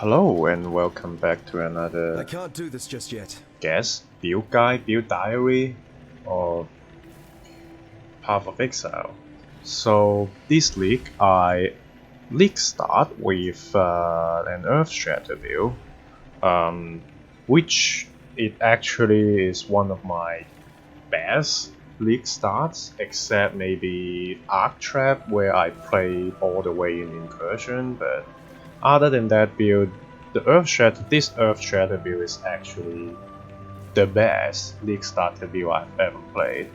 Hello and welcome back to another I can't do this just yet. build guide, build diary, or Path of Exile. So this league I start with an Earthshatter build, which it actually is one of my best league starts, except maybe Arc Trap where I played all the way in Incursion, but other than that build, this Earthshatter build is actually the best league starter build I've ever played.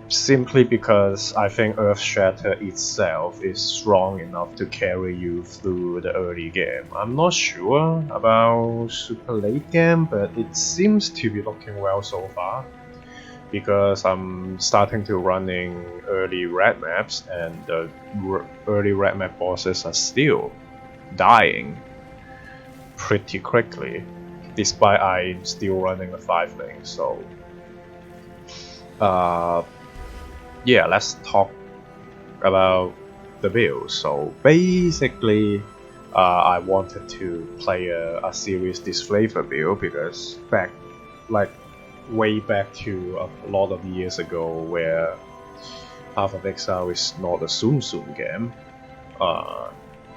Simply because I think Earthshatter itself is strong enough to carry you through the early game. I'm not sure about super late game, but it seems to be looking well so far. Because I'm starting to running early red maps, and the early red map bosses are still dying pretty quickly, despite I'm still running a 5 lane. So yeah, let's talk about the build. So basically I wanted to play a series Disfavor build because way back to a lot of years ago, where Path of Exile is not a Zoom game,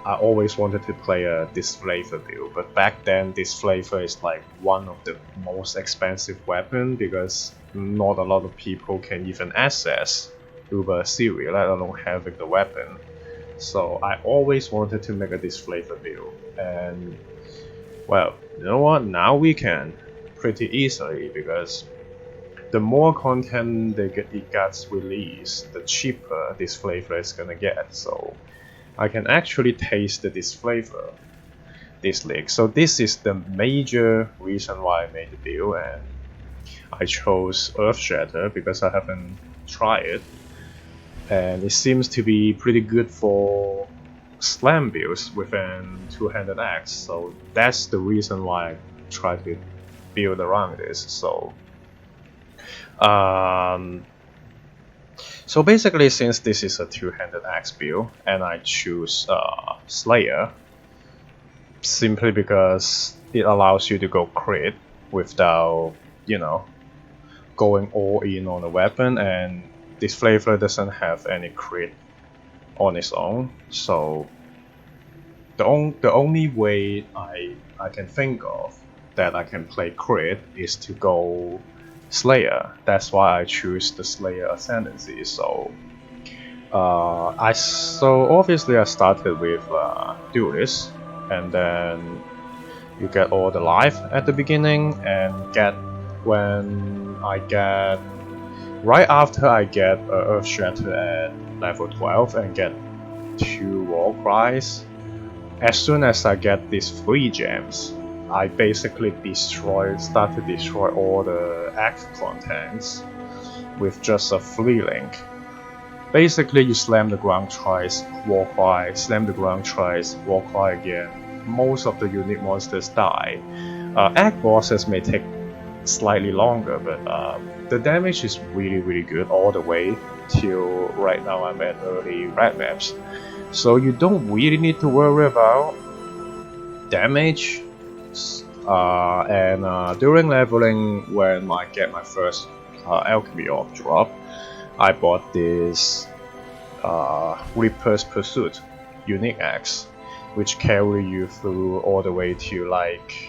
I always wanted to play a Disfavor build, but back then Disfavor is like one of the most expensive weapon because not a lot of people can even access Uber Atziri, let alone having the weapon. So I always wanted to make a Disfavor build, and well, you know what? Now we can pretty easily, because the more content it gets released, the cheaper this flavor is gonna get. So I can actually taste this flavor this league. So this is the major reason why I made the build, and I chose Earthshatter because I haven't tried it, and it seems to be pretty good for slam builds with an two-handed axe. So that's the reason why I try to build around this. So basically, since this is a two-handed axe build, and I choose Slayer, simply because it allows you to go crit without, going all in on a weapon, and this flavor doesn't have any crit on its own. So the only way I can think of that I can play crit is to go Slayer. That's why I choose the Slayer Ascendancy. So obviously I started with Duelist, and then you get all the life at the beginning, and right after I get Earthshatter at level 12 and get 2 War Cries. As soon as I get these 3 gems, I basically start to destroy all the Axe contents with just a free link. Basically, you slam the ground twice, War Cry, slam the ground twice, War Cry again. Most of the unique monsters die. Egg bosses may take slightly longer, but the damage is really good all the way till right now I'm at early red maps. So you don't really need to worry about damage. During leveling, when I get my first alchemy orb drop, I bought this Reaper's Pursuit unique axe, which carry you through all the way to like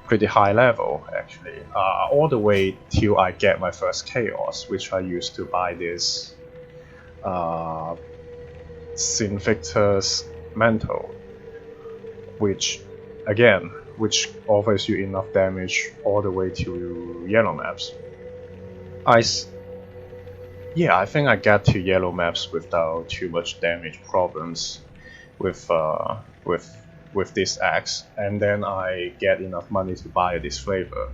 pretty high level, actually, all the way till I get my first chaos, which I used to buy this Sinvictor's Mantle, which offers you enough damage all the way to yellow maps. I think I get to yellow maps without too much damage problems with this axe, and then I get enough money to buy this flavor.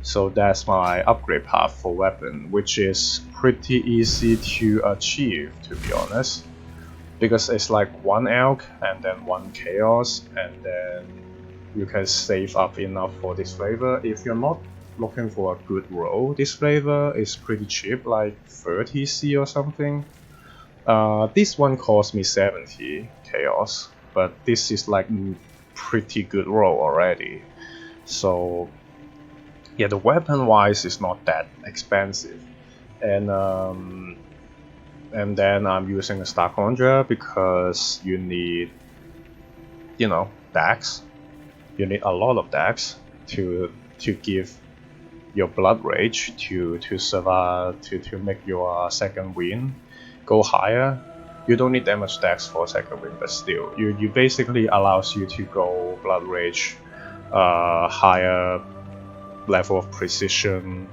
So that's my upgrade path for weapon, which is pretty easy to achieve, to be honest, because it's like 1 alch and then 1 chaos, and then you can save up enough for this flavor. If you're not looking for a good roll, this flavor is pretty cheap, like 30C or something. This one cost me 70 chaos, but this is like pretty good roll already. So yeah, the weapon wise is not that expensive, and then I'm using a Star Conjurer because you need, you know, Dax. You need a lot of Dax to give your blood rage to survive, to make your second win go higher. You don't need that much Dex for second win, but still, you basically allows you to go blood rage, higher level of precision,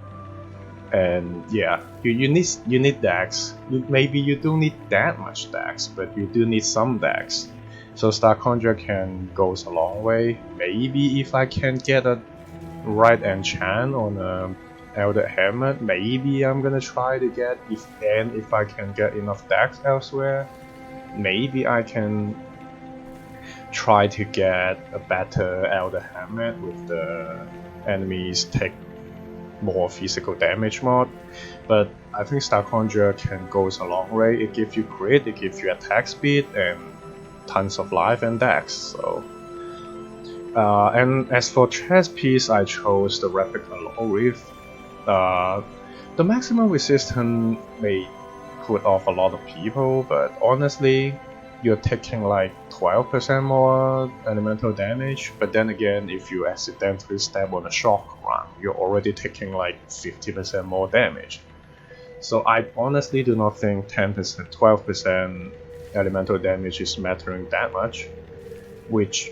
and yeah, you need Dex. Maybe you don't need that much Dex, but you do need some Dex. So Star Conjurer can goes a long way. Maybe if I can get a right enchant on a Elder Helmet, maybe I'm gonna try to get, if I can get enough Dex elsewhere, maybe I can try to get a better Elder Helmet with the enemies take more physical damage mod. But I think Star Conjurer can goes a long way. It gives you crit, it gives you attack speed, and tons of life and Dex. So and as for chest piece, I chose the replica Lorith. The maximum resistance may put off a lot of people, but honestly, you're taking like 12% more elemental damage. But then again, if you accidentally step on a shock run, you're already taking like 50% more damage. So I honestly do not think 10%, 12% elemental damage is mattering that much, which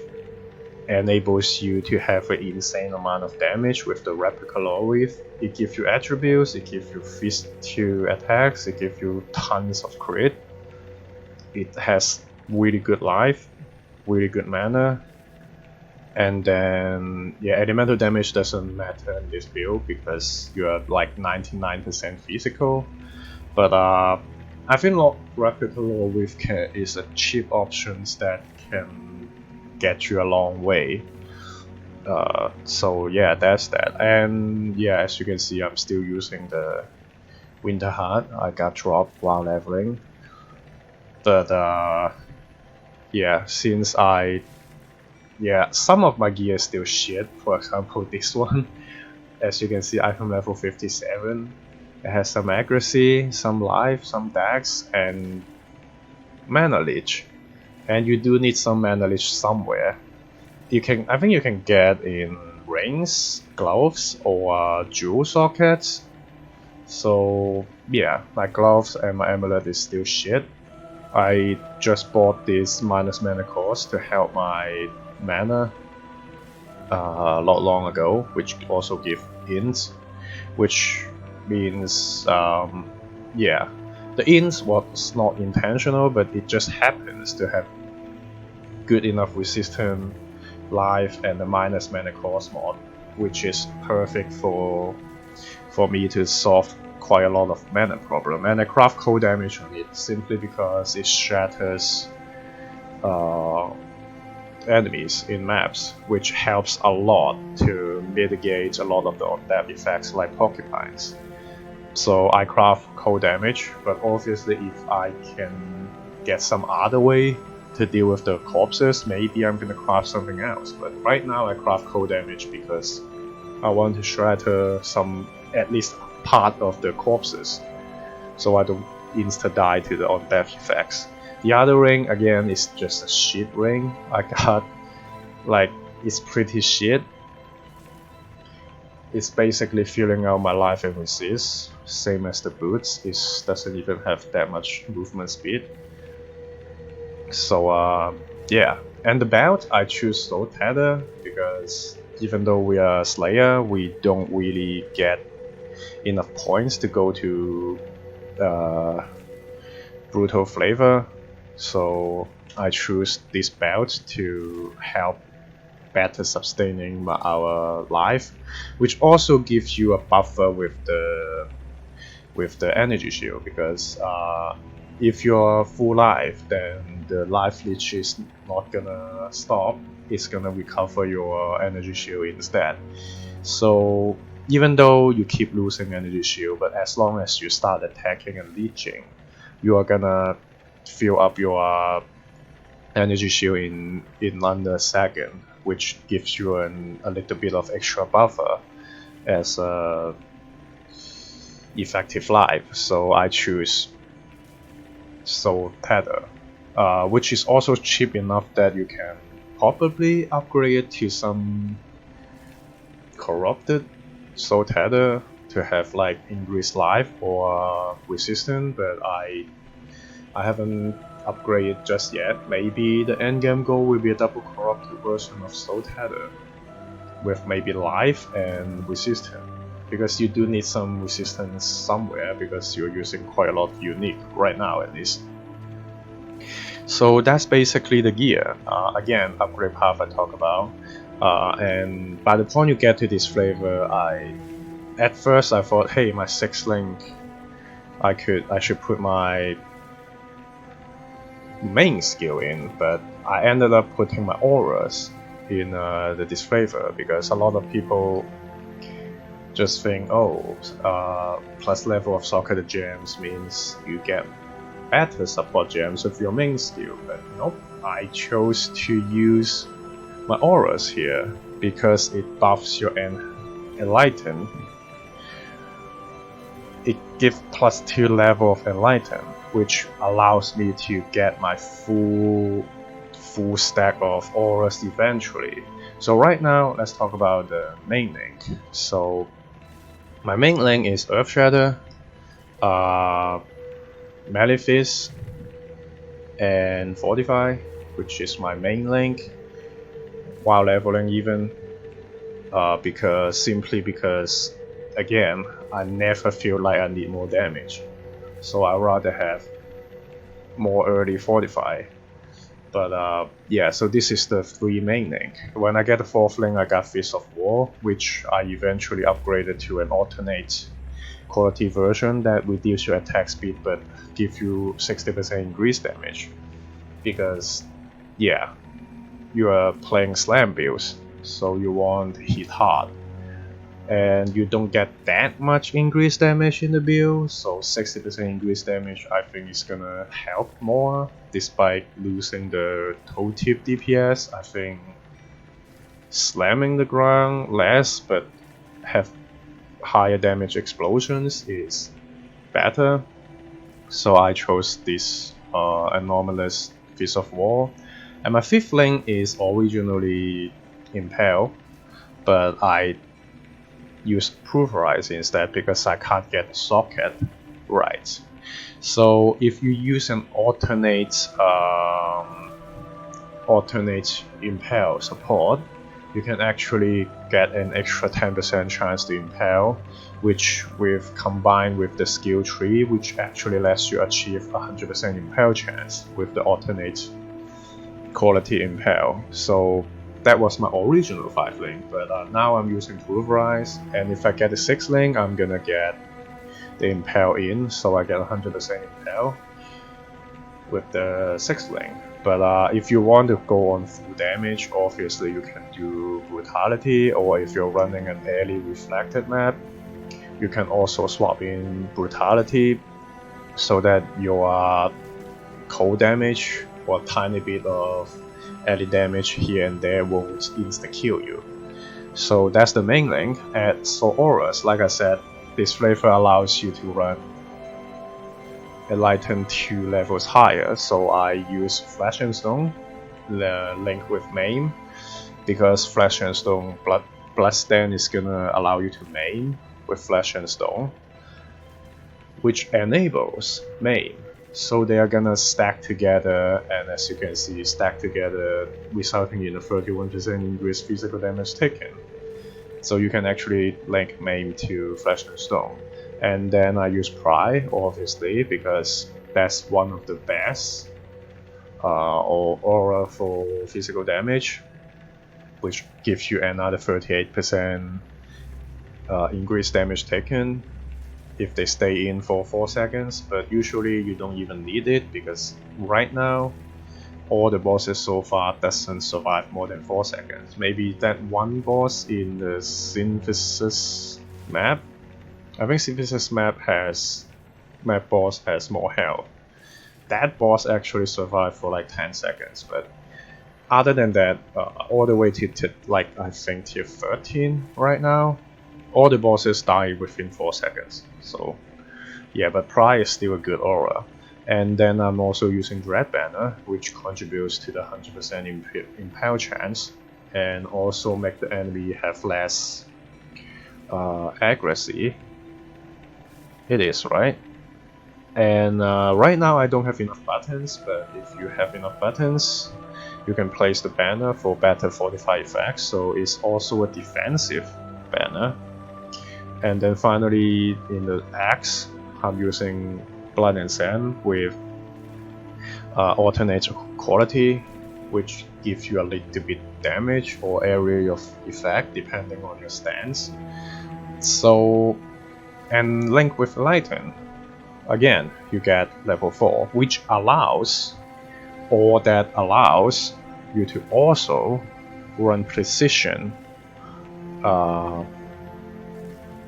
enables you to have an insane amount of damage with the replica Lorith. It gives you attributes, it gives you fist 2 attacks, it gives you tons of crit. It has really good life, really good mana, and then yeah, elemental damage doesn't matter in this build because you're like 99% physical. But I think replica Lorith is a cheap option that can get you a long way. So yeah, that's that. And yeah, as you can see, I'm still using the Winter Heart. I got dropped while leveling. But yeah, since some of my gear is still shit. For example, this one. As you can see, I'm level 57. It has some accuracy, some life, some dex, and mana leech. And you do need some mana leech somewhere. I think you can get in rings, gloves, or jewel sockets. So yeah, my gloves and my amulet is still shit. I just bought this minus mana cost to help my mana a lot long ago, which also give hints, which means yeah, the hints was not intentional, but it just happens to have good enough resistance, life, and the minus mana cost mod, which is perfect for me to solve quite a lot of mana problem. And I craft cold damage on it simply because it shatters enemies in maps, which helps a lot to mitigate a lot of the on-tap effects like porcupines. So I craft cold damage, but obviously if I can get some other way to deal with the corpses, maybe I'm gonna craft something else. But right now I craft cold damage because I want to shatter at least part of the corpses, so I don't insta die to the on-death effects. The other ring again is just a shit ring. I got like, it's pretty shit. It's basically filling out my life and resist, same as the boots. It doesn't even have that much movement speed. So yeah, and the belt I choose Soul Tether because even though we are Slayer, we don't really get enough points to go to Brutal Flavor. So I choose this belt to help better sustaining our life, which also gives you a buffer with the energy shield, because if you're full life, then the life leech is not gonna stop, it's gonna recover your energy shield instead. So even though you keep losing energy shield, but as long as you start attacking and leeching, you are gonna fill up your energy shield in under a second, which gives you a little bit of extra buffer as a effective life. So I choose Soul Tether, which is also cheap enough that you can probably upgrade it to some corrupted Soul Tether to have like increased life or resistance, but I haven't upgraded just yet. Maybe the endgame goal will be a double corrupted version of Soul Tether with maybe life and resistance, because you do need some resistance somewhere because you're using quite a lot of unique right now at least. So that's basically the gear. Again, upgrade path I talk about, and by the point you get to Disfavor, at first I thought, hey, my 6th link, I should put my main skill in, but I ended up putting my auras in the Disfavor because a lot of people just think, oh, plus level of socketed gems means you get better support gems with your main skill, but nope, I chose to use my auras here because it buffs your enlighten. It gives +2 level of enlighten, which allows me to get my full stack of auras eventually. So right now, let's talk about the main link. So my main link is Earthshatter, Malefice, and Fortify, which is my main link while leveling even, because again, I never feel like I need more damage, so I rather have more early Fortify. But yeah, so this is the 3 main link. When I get the 4th link, I got Fist of War, which I eventually upgraded to an alternate quality version that reduces your attack speed but give you 60% increased damage, because yeah, you are playing slam builds, so you want hit hard and you don't get that much increased damage in the build, so 60% increased damage I think is gonna help more despite losing the toe tip DPS. I think slamming the ground less but have higher damage explosions is better, so I chose this anomalous Fist of War. And my 5th link is originally Impale, but I use Pulverize instead because I can't get the socket right. So if you use an alternate Impale support, you can actually get an extra 10% chance to Impale, which combined with the skill tree, which actually lets you achieve 100% Impale chance with the alternate quality Impale. So that was my original 5 link, but now I'm using Pulverize, and if I get the 6 link, I'm gonna get the Impale in, so I get 100% Impale with the 6 link. But if you want to go on full damage, obviously you can do Brutality, or if you're running an airly reflected map, you can also swap in Brutality so that your cold damage or a tiny bit of airly damage here and there won't insta-kill you. So that's the main link. And so auras, like I said, Disfavor allows you to run Enlighten 2 levels higher, so I use Flesh and Stone, the link with Maim, because Flesh and Stone Bloodstand is gonna allow you to maim with Flesh and Stone, which enables Maim. So they are gonna stack together, and as you can see, stack together, resulting in a 31% increased physical damage taken. So you can actually link Maim to Flesh and Stone. And then I use Pry, obviously, because that's one of the best aura for physical damage, which gives you another 38% increased damage taken if they stay in for 4 seconds, but usually you don't even need it, because right now all the bosses so far doesn't survive more than 4 seconds. Maybe that one boss in the Synthesis map, I think Synthesis map boss has more health, that boss actually survived for like 10 seconds, but other than that, all the way to like I think tier 13 right now, all the bosses die within 4 seconds. So yeah, but Pry is still a good aura. And then I'm also using Dread Banner, which contributes to the 100% impale chance, and also make the enemy have less accuracy. It is, right? And right now I don't have enough buttons, but if you have enough buttons, you can place the banner for better fortify effects, so it's also a defensive banner. And then finally, in the axe, I'm using Blood and Sand with alternate quality, which gives you a little bit damage or area of effect depending on your stance. So, and link with Enlighten, again, you get level 4, which allows, or that allows you to also run precision.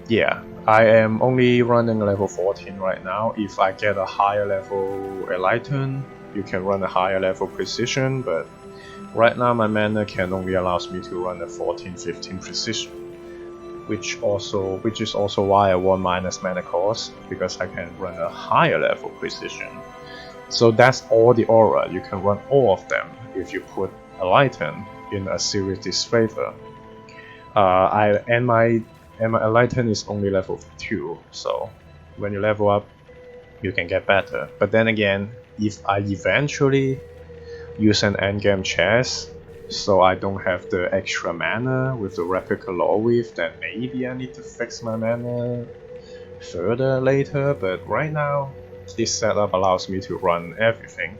Yeah, I am only running level 14 right now. If I get a higher level Enlighten, you can run a higher level precision, but right now my mana can only allows me to run a 14-15 precision, which is also why I want minus mana cost, because I can run a higher level precision. So that's all the aura. You can run all of them if you put Enlighten in a series Disfavor. And my Enlighten is only level 2, so when you level up, you can get better. But then again, if I eventually use an endgame chest, so I don't have the extra mana with the replica law weave, then maybe I need to fix my mana further later. But right now, this setup allows me to run everything,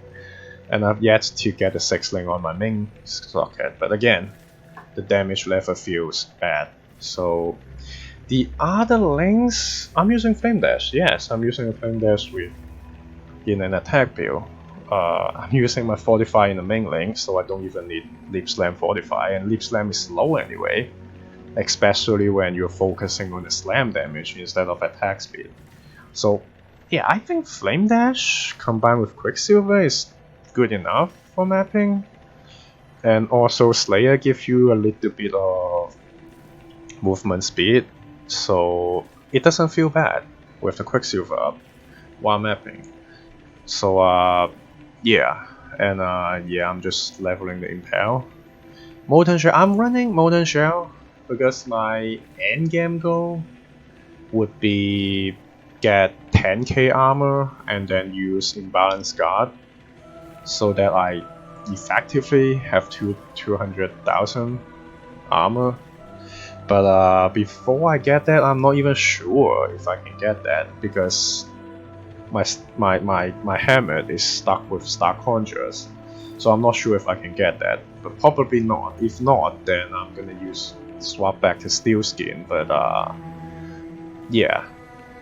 and I've yet to get a 6-link on my main socket. But again, the damage level feels bad. So the other links, I'm using Flame Dash. Yes, I'm using a Flame Dash in an attack build. I'm using my Fortify in the main link, so I don't even need Leap Slam Fortify, and Leap Slam is slow anyway, especially when you're focusing on the slam damage instead of attack speed. So yeah, I think Flame Dash combined with Quicksilver is good enough for mapping. And also Slayer gives you a little bit of movement speed, so it doesn't feel bad with the Quicksilver up while mapping. So yeah, and yeah, I'm just leveling the Impale. Molten Shell, I'm running Molten Shell because my endgame goal would be get 10k armor and then use Imbalanced Guard, so that I effectively have 200,000 armor. But before I get that, I'm not even sure if I can get that, because my hammer is stuck with Star Conjurers, so I'm not sure if I can get that, but probably not. If not, then I'm gonna swap back to Steel Skin. But yeah,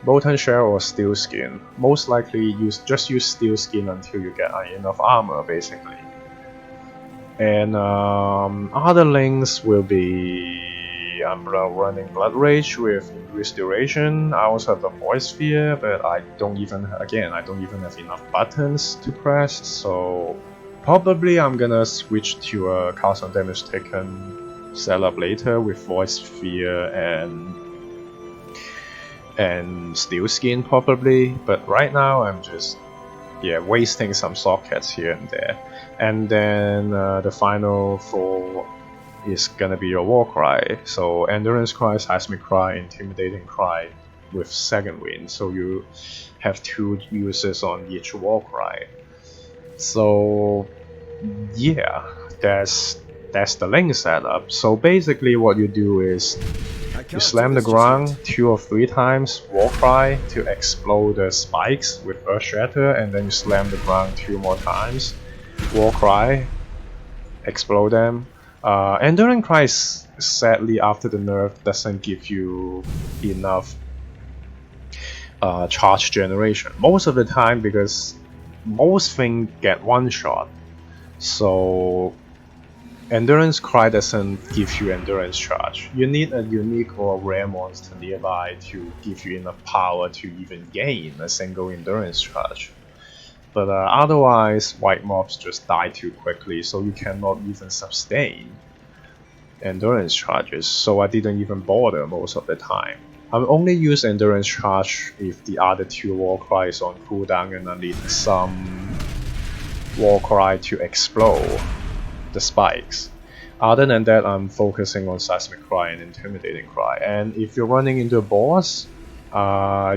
Molten Shell or Steel Skin. Most likely just use Steel Skin until you get enough armor, basically. And other links will be, I'm running Blood Rage with increased duration. I also have the Void Sphere, but I don't even have enough buttons to press, so probably I'm gonna switch to a cast on damage taken setup later with Void Sphere and Steel Skin probably. But right now I'm just wasting some sockets here and there. And then the final 4 is gonna be your War Cry. So Endurance Cry, Seismic Cry, Intimidating Cry with second wind. So you have 2 uses on each War Cry. So yeah, that's the link setup. So basically what you do is you slam the ground 2 or 3 times, War Cry to explode the spikes with Earthshatter, and then you slam the ground 2 more times, War Cry, explode them. Endurance Cry, sadly, after the nerf, doesn't give you enough charge generation most of the time, because most things get one shot. So Endurance Cry doesn't give you endurance charge. You need a unique or rare monster nearby to give you enough power to even gain a single endurance charge. but otherwise white mobs just die too quickly, so you cannot even sustain endurance charges, so I didn't even bother most of the time. I only use endurance charge if the other two Warcry is on cooldown and I need some Warcry to explode the spikes. Other than that, I'm focusing on Seismic Cry and Intimidating Cry. And if you're running into a boss,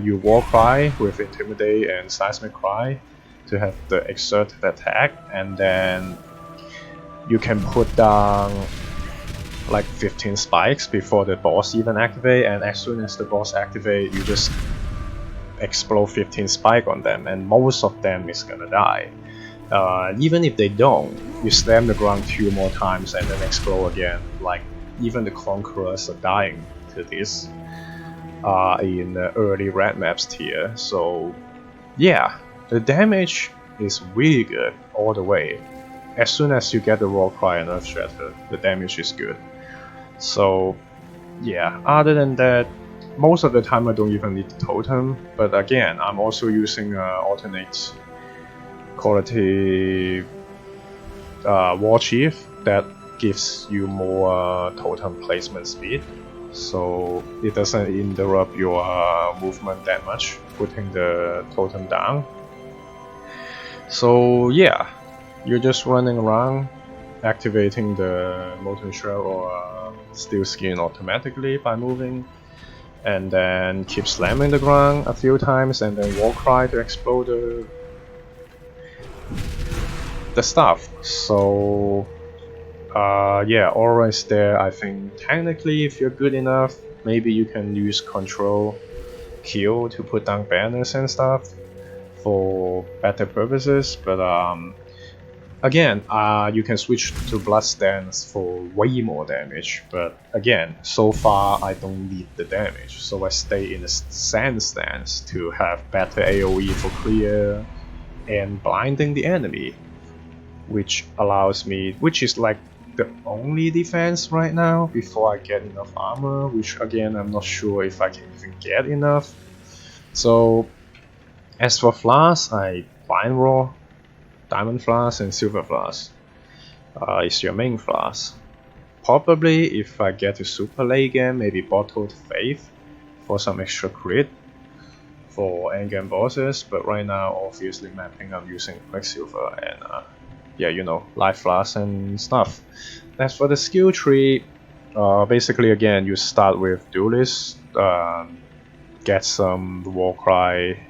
you Warcry with Intimidate and Seismic Cry to have the exerted attack, and then you can put down like 15 spikes before the boss even activate, and as soon as the boss activate, you just explode 15 spike on them, and most of them is gonna die. Even if they don't, you slam the ground 2 more times and then explode again. Like even the Conquerors are dying to this in the early red maps tier. So yeah, the damage is really good all the way. As soon as you get the Warcry and Earthshatter, the damage is good. So yeah, other than that, most of the time I don't even need the totem, but again, I'm also using alternate quality War Chief that gives you more totem placement speed, so it doesn't interrupt your movement that much, putting the totem down. So yeah, you're just running around, activating the Molten Shell or Steel Skin automatically by moving, and then keep slamming the ground a few times and then Warcry to explode the stuff. So yeah, always there. I think technically if you're good enough, maybe you can use Control Kill to put down banners and stuff for better purposes, but again, you can switch to Blood Stance for way more damage, but again, so far I don't need the damage, so I stay in the Sand Stance to have better AoE for clear and blinding the enemy, which allows me, which is like the only defense right now before I get enough armor, which again I'm not sure if I can even get enough. So as for Flask, I Blind Roar, Diamond Flask and Silver Flask is your main Flask. Probably if I get to super late game, maybe Bottled Faith for some extra crit for endgame bosses, but right now obviously mapping I'm using Quicksilver and yeah, you know, Life Flask and stuff. As for the skill tree, basically again you start with Duelist, get some Warcry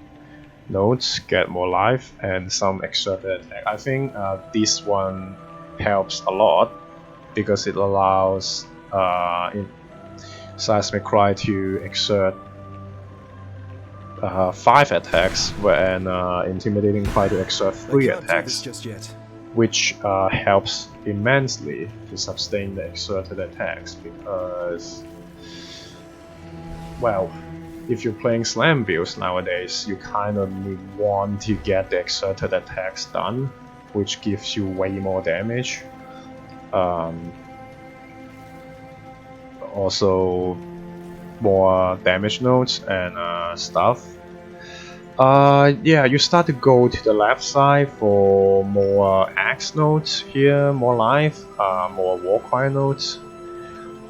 nodes, get more life and some extra attack. I think this one helps a lot because it allows Seismic Cry to exert 5 attacks and Intimidating Cry to exert 3 attacks, which helps immensely to sustain the exerted attacks because, well, if you're playing slam builds nowadays, you kind of want to get the exerted attacks done, which gives you way more damage. Also, more damage nodes and stuff. Yeah, you start to go to the left side for more axe nodes here, more life, more Warcry nodes.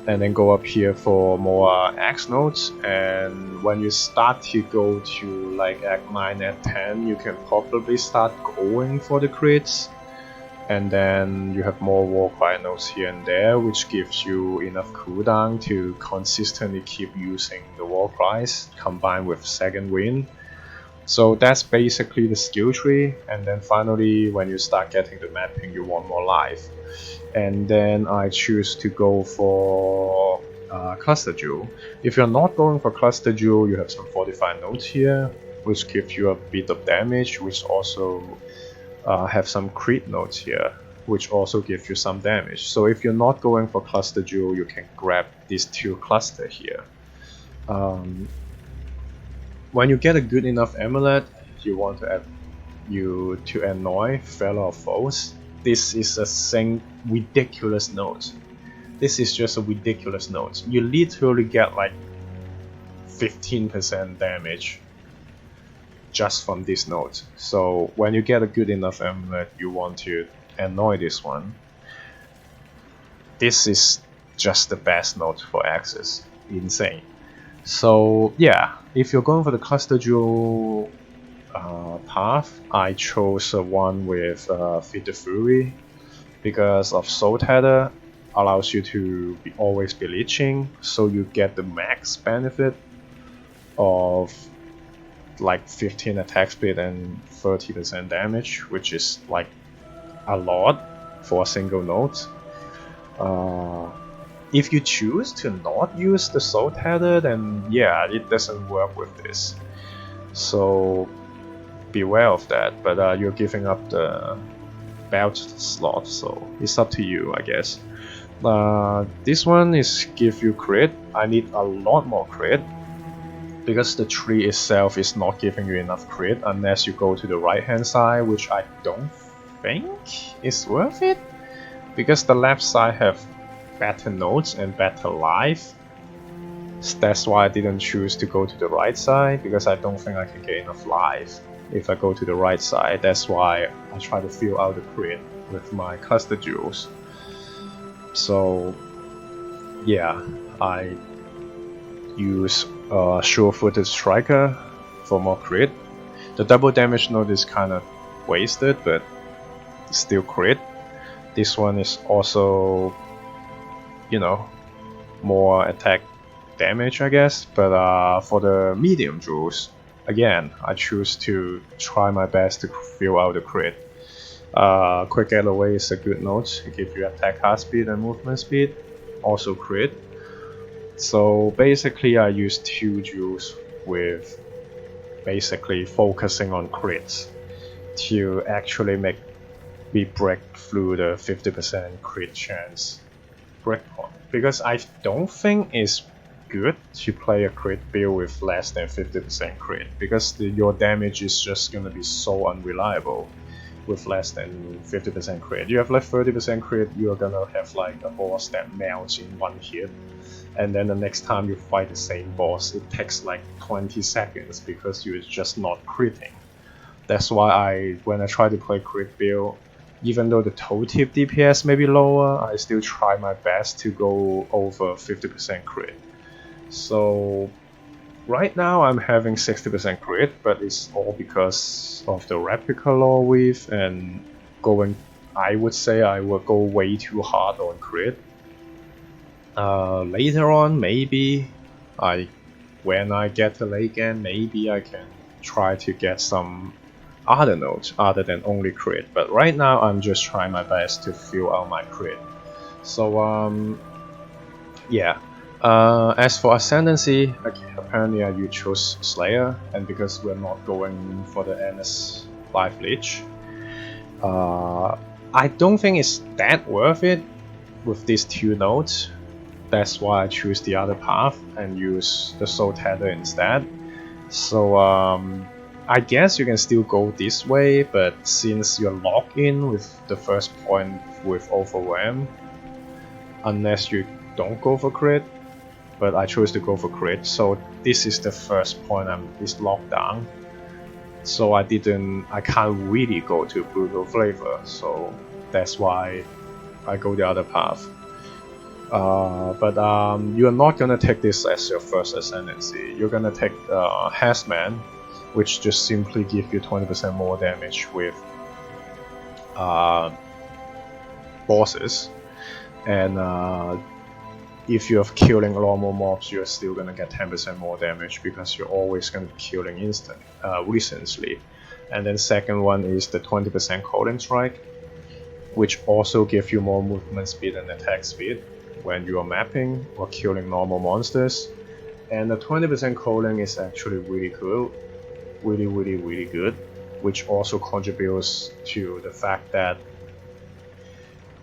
And then go up here for more axe nodes, and when you start to go to like Act 9 at 10, you can probably start going for the crits, and then you have more Warcry nodes here and there, which gives you enough cooldown to consistently keep using the Warcries combined with Second Wind. So that's basically the skill tree, and then finally when you start getting the mapping you want more life. And then I choose to go for Cluster Jewel. If you're not going for Cluster Jewel, you have some fortified nodes here, which give you a bit of damage, which also have some crit nodes here, which also give you some damage. So if you're not going for Cluster Jewel, you can grab these 2 cluster here. When you get a good enough amulet, you want to have you to annoy fellow of foes. This is a ridiculous node. This is just a ridiculous node. You literally get like 15% damage just from this note. So when you get a good enough amulet, you want to annoy this one. This is just the best note for access. Insane. So yeah, if you're going for the cluster jewel path, I chose one with Feed the Fury because of Soul Tether allows you to always be leeching, so you get the max benefit of like 15 attack speed and 30% damage, which is like a lot for a single note. If you choose to not use the Soul Tether, then yeah, it doesn't work with this. So beware of that, but you're giving up the belt slot, so it's up to you, I guess. This one is give you crit. I need a lot more crit because the tree itself is not giving you enough crit unless you go to the right hand side, which I don't think is worth it because the left side have better notes and better life. That's why I didn't choose to go to the right side, because I don't think I can get enough life if I go to the right side. That's why I try to fill out the crit with my cluster jewels. So yeah, I use sure-footed striker for more crit. The double damage node is kind of wasted, but still crit. This one is also, you know, more attack damage, I guess. But for the medium jewels, again, I choose to try my best to fill out the crit. Quick getaway is a good note. It gives you attack hard speed and movement speed, also crit. So basically I use 2 jewels with basically focusing on crits to actually make me break through the 50% crit chance breakpoint. Because I don't think it's good to play a crit build with less than 50% crit, because your damage is just gonna be so unreliable with less than 50% crit. You have like 30% crit, you're gonna have like a boss that melts in one hit, and then the next time you fight the same boss, it takes like 20 seconds because you're just not critting. That's why when I try to play crit build, even though the toe tip DPS may be lower, I still try my best to go over 50% crit. So right now I'm having 60% crit, but it's all because of the replica lore weave and I would say I will go way too hard on crit. Later on, maybe when I get to late game, maybe I can try to get some other notes other than only crit. But right now, I'm just trying my best to fill out my crit. So yeah. As for Ascendancy, apparently you chose Slayer, and because we're not going for the NS Life Leech, I don't think it's that worth it with these 2 nodes. That's why I choose the other path and use the Soul Tether instead. So I guess you can still go this way, but since you're locked in with the first point with Overwhelm, unless you don't go for crit, but I chose to go for crit, so this is the first point is locked down. So I can't really go to Brutal Flavor, so that's why I go the other path. But you're not gonna take this as your first Ascendancy. You're gonna take Hazman, which just simply give you 20% more damage with bosses, and if you're killing a lot more mobs, you're still gonna get 10% more damage because you're always gonna be killing recently. And then second one is the 20% Calling Strike, which also gives you more movement speed and attack speed when you are mapping or killing normal monsters. And the 20% calling is actually really cool, really good, which also contributes to the fact that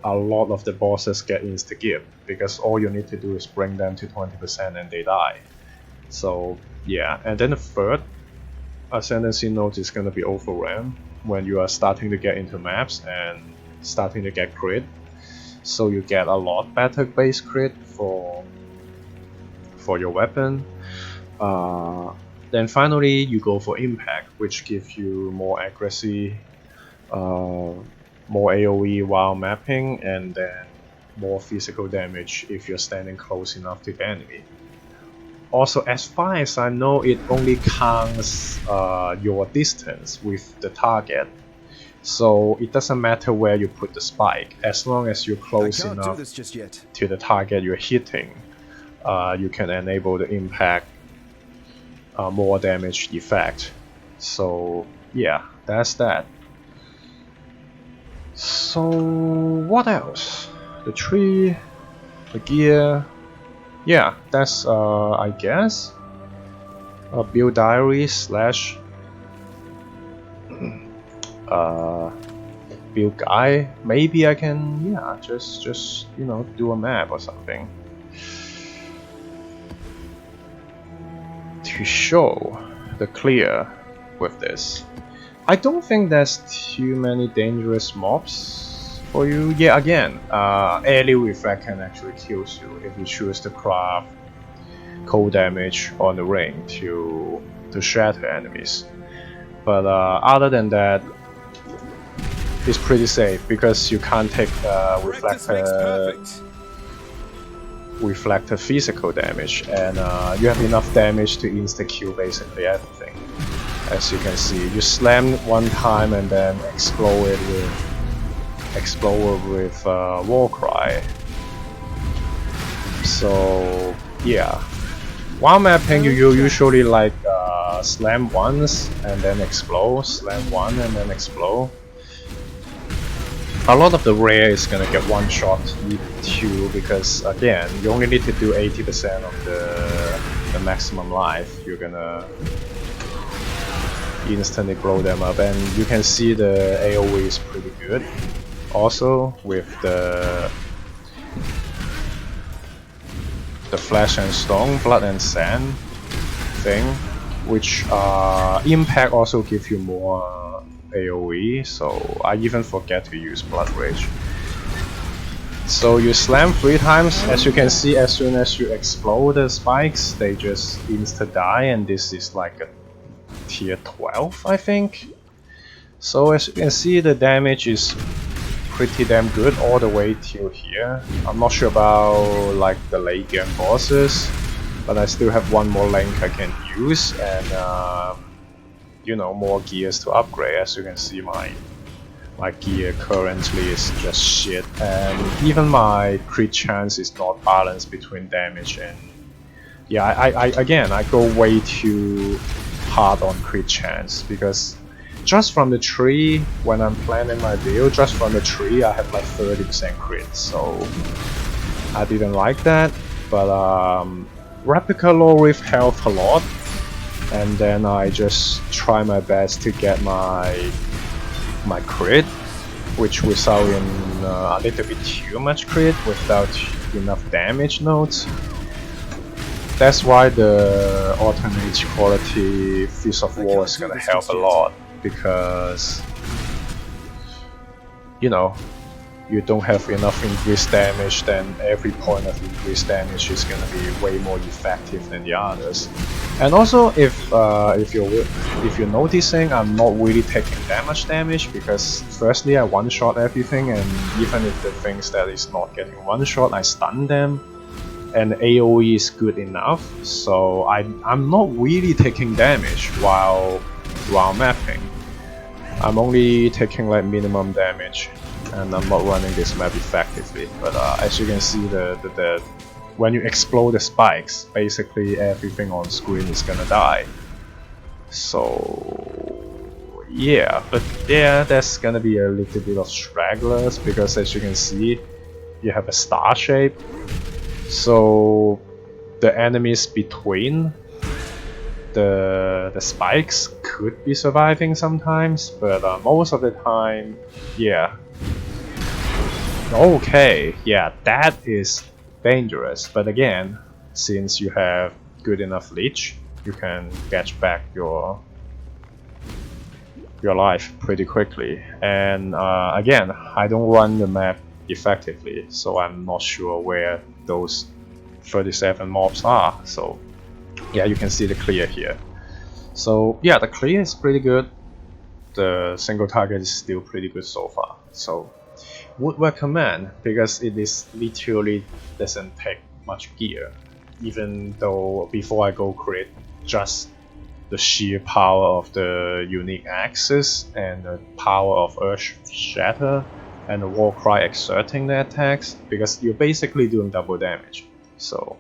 a lot of the bosses get insta-give, because all you need to do is bring them to 20% and they die. So yeah, and then the third Ascendancy node is going to be Overwhelm, when you are starting to get into maps and starting to get crit. So you get a lot better base crit for your weapon. Then finally you go for impact, which gives you more accuracy, more AoE while mapping, and then more physical damage if you're standing close enough to the enemy. Also, as far as I know, it only counts your distance with the target. So it doesn't matter where you put the spike, as long as you're close enough to the target you're hitting, you can enable the impact more damage effect. So yeah, that's that. So what else? The tree, the gear. Yeah, that's I guess a build diary slash build guide. Maybe I can, yeah, just you know, do a map or something to show the clear with this. I don't think there's too many dangerous mobs for you. Yeah, again, early reflect can actually kill you if you choose to craft cold damage on the ring to shatter enemies. But other than that, it's pretty safe because you can't take reflector physical damage, and you have enough damage to insta kill basically everything. As you can see, you slam one time and then explode with war cry. So yeah, while mapping you usually like slam once and then explode, slam one and then explode. A lot of the rare is gonna get one shot too, because again, you only need to do 80% of the maximum life. You're gonna instantly blow them up, and you can see the AoE is pretty good. Also with the flesh and stone, blood and sand thing, which impact also give you more AoE, so I even forget to use blood rage. So you slam 3 times, as you can see, as soon as you explode the spikes, they just insta die, and this is like a tier 12, I think. So as you can see, the damage is pretty damn good all the way till here. I'm not sure about like the late game bosses, but I still have one more link I can use, and you know, more gears to upgrade. As you can see, my gear currently is just shit, and even my crit chance is not balanced between damage and yeah. I go way too hard on crit chance, because just from the tree, when I'm planning my build, just from the tree I have like 30% crit, so I didn't like that. But replica low with health a lot, and then I just try my best to get my crit, which result in a little bit too much crit without enough damage nodes. That's why the alternate quality Fist of War is gonna help a lot, because you know, you don't have enough increased damage, then every point of increased damage is gonna be way more effective than the others. And also, if you're noticing, I'm not really taking that much damage, because firstly I one-shot everything, and even if the things that is not getting one-shot, I stun them, and AoE is good enough, so I'm not really taking damage while mapping. I'm only taking like minimum damage, and I'm not running this map effectively. But as you can see, the when you explode the spikes, basically everything on screen is gonna die. So yeah, but yeah, there's gonna be a little bit of stragglers, because as you can see, you have a star shape. So the enemies between the spikes could be surviving sometimes, but most of the time, yeah. Okay, yeah, that is dangerous. But again, since you have good enough leech, you can catch back your life pretty quickly. And again, I don't run the map effectively, so I'm not sure where those 37 mobs are. So yeah, you can see the clear here. So yeah, the clear is pretty good. The single target is still pretty good so far. So would recommend, because it is literally doesn't take much gear. Even though before I go crit, just the sheer power of the unique axis and the power of Earthshatter and the Warcry exerting the attacks, because you're basically doing double damage. So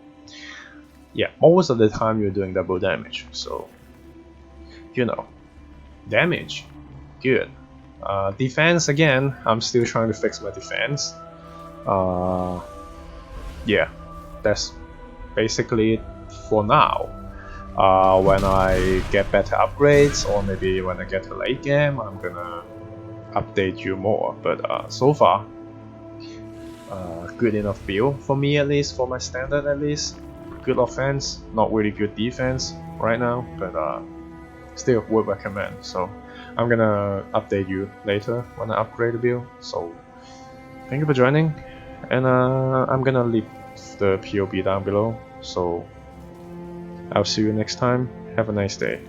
yeah, most of the time you're doing double damage. So you know, damage, good. Defense, again, I'm still trying to fix my defense. Yeah, that's basically it for now. When I get better upgrades, or maybe when I get to late game, I'm gonna update you more. But so far, good enough build for me, at least for my standard, at least. Good offense, not really good defense right now, but still would recommend. So I'm gonna update you later when I upgrade the build. So thank you for joining, and I'm gonna leave the POB down below. So I'll see you next time. Have a nice day.